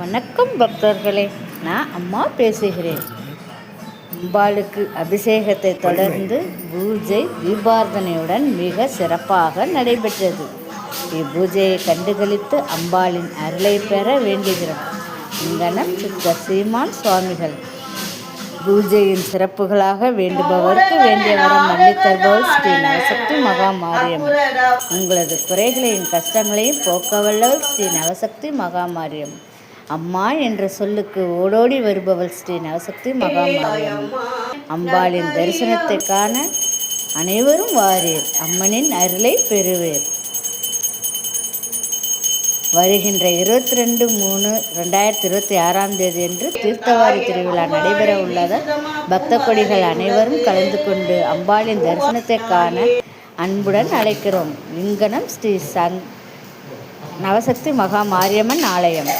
வணக்கம் பக்தர்களே, நான் அம்மா பேசுகிறேன். அம்பாளுக்கு அபிஷேகத்தை தொடர்ந்து பூஜை தீபார்த்தனையுடன் மிக சிறப்பாக நடைபெற்றது. இப்பூஜையை கண்டுகளித்து அம்பாளின் அருளை பெற வேண்டுகிறோம். இங்கனம் சித்தர் சீமான் சுவாமிகள். பூஜையின் சிறப்புகளாக வேண்டுபவருக்கு வேண்டிய வரம் அள்ளித் தருபவள் ஸ்ரீ நவசக்தி மகா மாரியம்மன். உங்களது குறைகளையும் கஷ்டங்களையும் போக்க வல்லவள் ஸ்ரீ நவசக்தி மகா மாரியம்மன். அம்மா என்ற சொல்லுக்கு ஓடோடி வருபவள் ஸ்ரீ நவசக்தி மகா மாரியம்மன். அம்பாளின் தரிசனத்தை காண அனைவரும் வாரீர், அம்மனின் அருளை பெறுவீர். வருகின்ற 22/3/2026 அன்று தீர்த்தவாரி திருவிழா நடைபெற உள்ளதால் பக்த கொடிகள் அனைவரும் கலந்து கொண்டு அம்பாளின் தரிசனத்தை காண அன்புடன் அழைக்கிறோம். லிங்கனம் ஸ்ரீ நவசக்தி மகா மாரியம்மன் ஆலயம்.